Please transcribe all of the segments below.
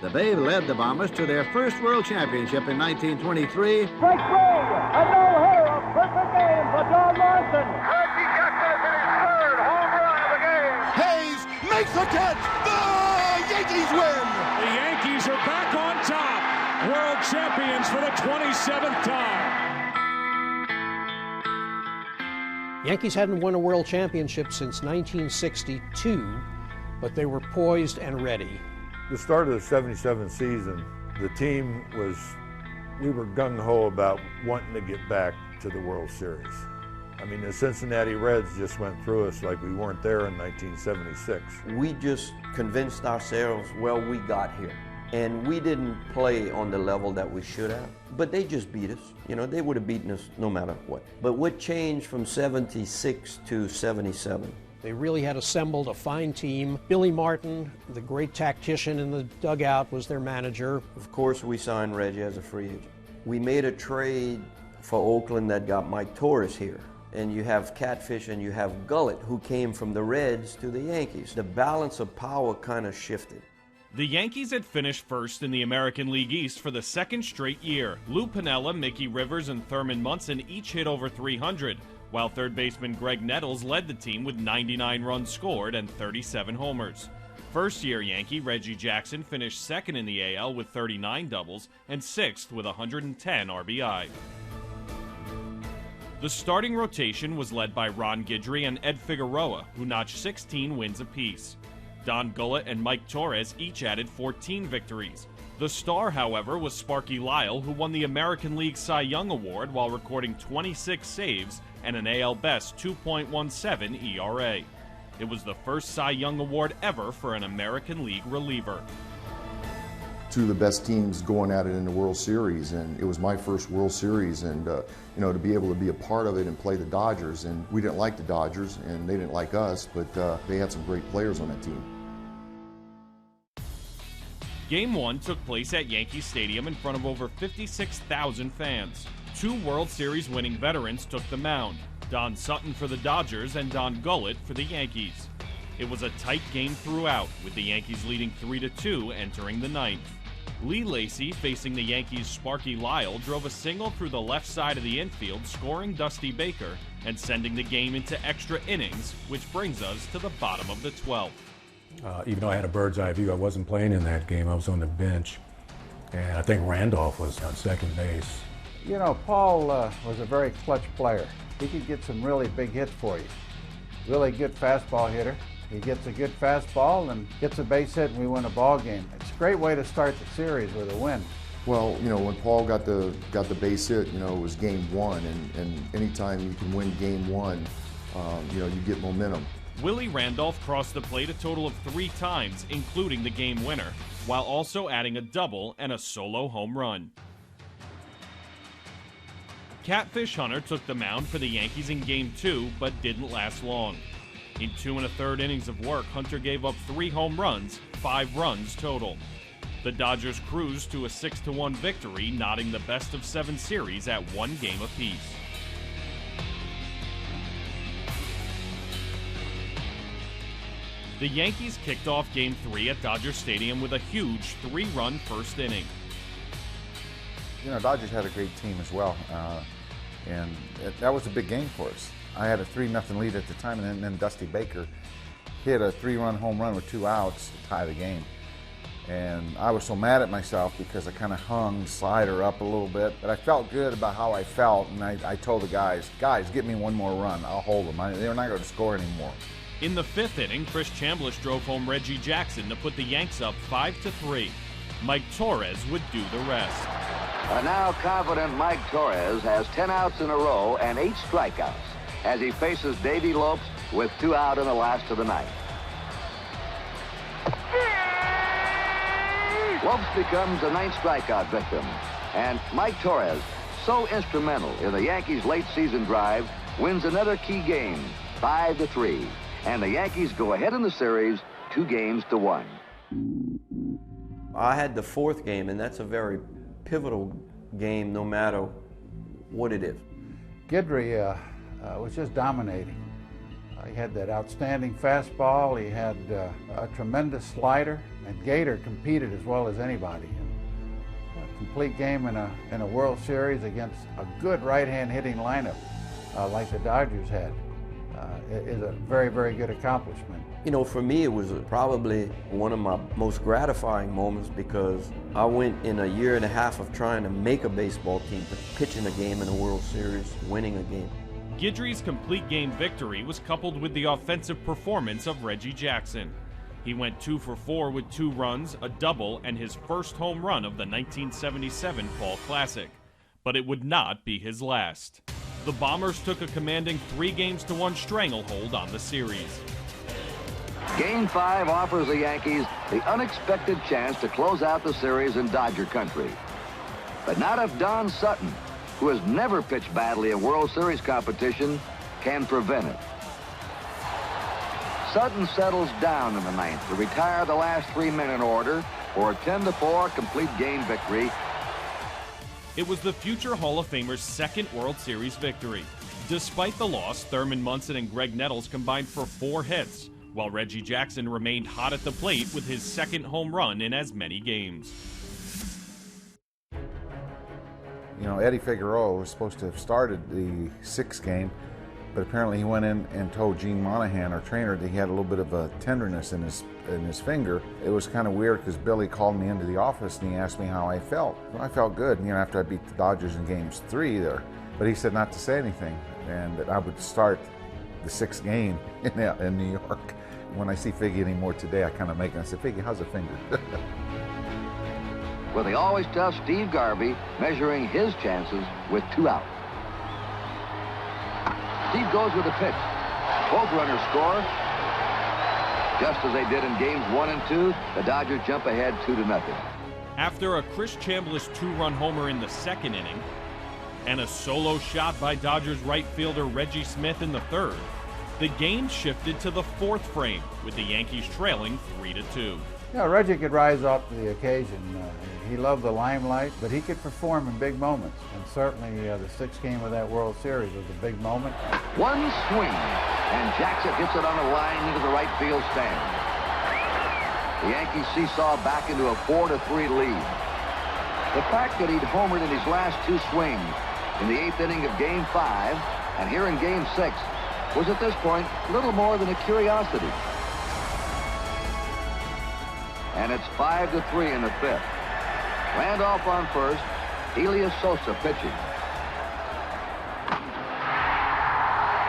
The Babe led the Bombers to their first World Championship in 1923. Strike three, a no-hitter, a perfect game for Don Larson. Reggie Jackson hit his third home run of the game. Hayes makes the catch. The Yankees win. The Yankees are back on top. World champions for the 27th time. Yankees hadn't won a world championship since 1962, but they were poised and ready. The start of the 77 season, the team we were gung-ho about wanting to get back to the World Series. I mean, the Cincinnati Reds just went through us like we weren't there in 1976. We just convinced ourselves, well, we got here. And we didn't play on the level that we should have, but they just beat us. You know, they would have beaten us no matter what. But what changed from 76 to 77? They really had assembled a fine team. Billy Martin, the great tactician in the dugout, was their manager. Of course, we signed Reggie as a free agent. We made a trade for Oakland that got Mike Torres here. And you have Catfish and you have Gullett, who came from the Reds to the Yankees. The balance of power kind of shifted. The Yankees had finished first in the American League East for the second straight year. Lou Piniella, Mickey Rivers, and Thurman Munson each hit over 300, while third baseman Greg Nettles led the team with 99 runs scored and 37 homers. First-year Yankee Reggie Jackson finished second in the AL with 39 doubles and sixth with 110 RBI. The starting rotation was led by Ron Guidry and Ed Figueroa, who notched 16 wins apiece. Don Gullett and Mike Torres each added 14 victories. The star, however, was Sparky Lyle, who won the American League Cy Young Award while recording 26 saves and an AL Best 2.17 ERA. It was the first Cy Young Award ever for an American League reliever. Two of the best teams going at it in the World Series, and it was my first World Series, and you know, to be able to be a part of it and play the Dodgers, and we didn't like the Dodgers and they didn't like us, but they had some great players on that team. Game 1 took place at Yankee Stadium in front of over 56,000 fans. Two World Series winning veterans took the mound, Don Sutton for the Dodgers and Don Gullett for the Yankees. It was a tight game throughout, with the Yankees leading 3-2 entering the ninth. Lee Lacy, facing the Yankees' Sparky Lyle, drove a single through the left side of the infield, scoring Dusty Baker and sending the game into extra innings, which brings us to the bottom of the 12th. Even though I had a bird's eye view, I wasn't playing in that game. I was on the bench, and I think Randolph was on second base. You know, Paul was a very clutch player. He could get some really big hits for you. Really good fastball hitter. He gets a good fastball and gets a base hit, and we win a ball game. It's a great way to start the series with a win. Well, you know, when Paul got the base hit, you know, it was game one, and anytime you can win game one, you know, you get momentum. Willie Randolph crossed the plate a total of 3 times, including the game winner, while also adding a double and a solo home run. Catfish Hunter took the mound for the Yankees in Game 2, but didn't last long. In 2 1/3 innings of work, Hunter gave up 3 home runs, 5 runs total. The Dodgers cruised to a 6-1 victory, knotting the best-of-7 series at 1 game apiece. The Yankees kicked off Game 3 at Dodger Stadium with a huge 3-run first inning. You know, Dodgers had a great team as well, and that was a big game for us. I had a 3-0 lead at the time, and then Dusty Baker hit a 3-run home run with 2 outs to tie the game. And I was so mad at myself because I kind of hung the slider up a little bit, but I felt good about how I felt, and I told the guys, get me 1 more run, I'll hold them. They were not going to score anymore. In the 5th inning, Chris Chambliss drove home Reggie Jackson to put the Yanks up 5-3. Mike Torres would do the rest. A now confident Mike Torres has 10 outs in a row and 8 strikeouts as he faces Davey Lopes with 2 out in the last of the ninth. Lopes becomes the 9th strikeout victim, and Mike Torres, so instrumental in the Yankees' late season drive, wins another key game, 5-3. And the Yankees go ahead in the series 2-1. I had the 4th game, and that's a very pivotal game no matter what it is. Guidry was just dominating. He had that outstanding fastball. He had a tremendous slider. And Gator competed as well as anybody. And a complete game in a World Series against a good right-hand hitting lineup like the Dodgers had is a very, very good accomplishment. You know, for me, it was probably one of my most gratifying moments because I went in a year and a half of trying to make a baseball team, to pitching a game in a World Series, winning a game. Guidry's complete game victory was coupled with the offensive performance of Reggie Jackson. He went 2 for 4 with 2 runs, a double, and his first home run of the 1977 Fall Classic. But it would not be his last. The Bombers took a commanding 3-1 stranglehold on the series. Game 5 offers the Yankees the unexpected chance to close out the series in Dodger country. But not if Don Sutton, who has never pitched badly in World Series competition, can prevent it. Sutton settles down in the 9th to retire the last 3 men in order for a 10-4 complete game victory. It was the future Hall of Famer's second World Series victory. Despite the loss, Thurman Munson and Greg Nettles combined for 4 hits, while Reggie Jackson remained hot at the plate with his second home run in as many games. You know, Eddie Figueroa was supposed to have started the 6th game, but apparently he went in and told Gene Monahan, our trainer, that he had a little bit of a tenderness in his finger. It was kind of weird because Billy called me into the office and he asked me how I felt. Well, I felt good, you know, after I beat the Dodgers in games 3 there. But he said not to say anything and that I would start the 6th game in New York. When I see Figgy anymore today, I kind of make it. I said, Figgy, how's the finger? With the always tough Steve Garvey measuring his chances with 2 out. Steve goes with a pitch. Both runners score. Just as they did in games 1 and 2, the Dodgers jump ahead 2-0. After a Chris Chambliss 2-run homer in the 2nd inning and a solo shot by Dodgers right fielder Reggie Smith in the 3rd, the game shifted to the 4th frame, with the Yankees trailing 3-2. Yeah, Reggie could rise up to the occasion. He loved the limelight, but he could perform in big moments. And certainly the 6th game of that World Series was a big moment. One swing, and Jackson hits it on a line into the right field stand. The Yankees seesaw back into a 4-3 lead. The fact that he'd homered in his last 2 swings in the 8th inning of Game 5 and here in Game 6 was at this point little more than a curiosity. And it's 5-3 in the 5th. Randolph on first, Elias Sosa pitching.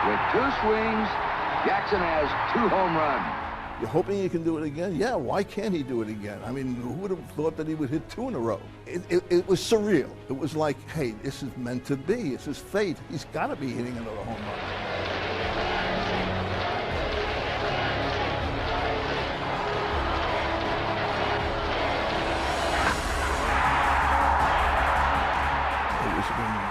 With 2 swings, Jackson has 2 home runs. You're hoping he can do it again? Yeah, why can't he do it again? I mean, who would have thought that he would hit 2 in a row? It was surreal. It was like, hey, this is meant to be. It's his fate. He's got to be hitting another home run.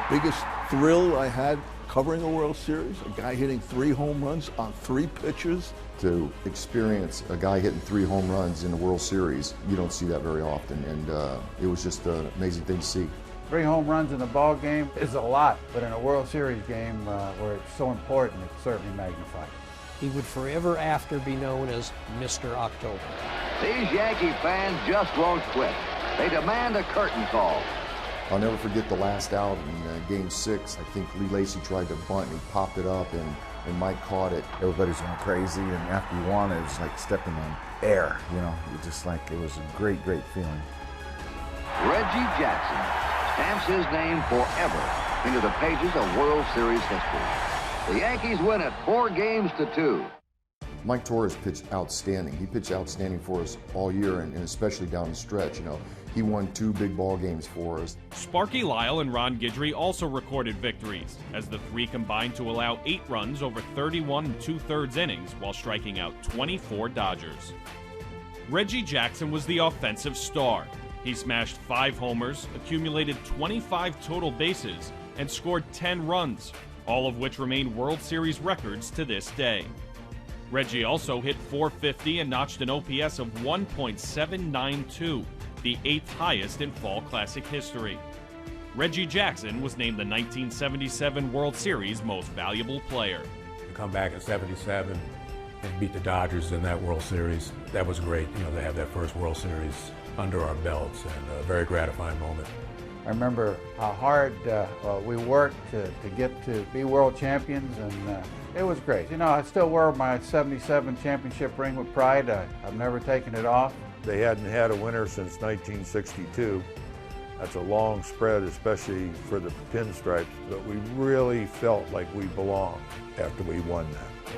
Biggest thrill I had covering a World Series, a guy hitting 3 home runs on 3 pitchers. To experience a guy hitting 3 home runs in the World Series, you don't see that very often, and it was just an amazing thing to see. 3 home runs in a ball game is a lot, but in a World Series game where it's so important, it's certainly magnified. He would forever after be known as Mr. October. These Yankee fans just won't quit. They demand a curtain call. I'll never forget the last out in Game 6. I think Lee Lacy tried to bunt and he popped it up and Mike caught it. Everybody's going crazy, and after you won it, it's like stepping on air, you know. It just like, it was a great, great feeling. Reggie Jackson stamps his name forever into the pages of World Series history. The Yankees win it 4-2. Mike Torres pitched outstanding. He pitched outstanding for us all year, and especially down the stretch. You know, he won 2 big ball games for us. Sparky Lyle and Ron Guidry also recorded victories, as the 3 combined to allow 8 runs over 31 2/3 innings while striking out 24 Dodgers. Reggie Jackson was the offensive star. He smashed 5 homers, accumulated 25 total bases, and scored 10 runs, all of which remain World Series records to this day. Reggie also hit .450 and notched an OPS of 1.792, the 8th highest in Fall Classic history. Reggie Jackson was named the 1977 World Series Most Valuable Player. You come back in '77, and beat the Dodgers in that World Series. That was great, you know, to have that first World Series under our belts, and a very gratifying moment. I remember how hard we worked to get to be world champions, and it was great. You know, I still wear my '77 championship ring with pride. I've never taken it off. They hadn't had a winner since 1962. That's a long spread, especially for the pinstripes, but we really felt like we belonged after we won that.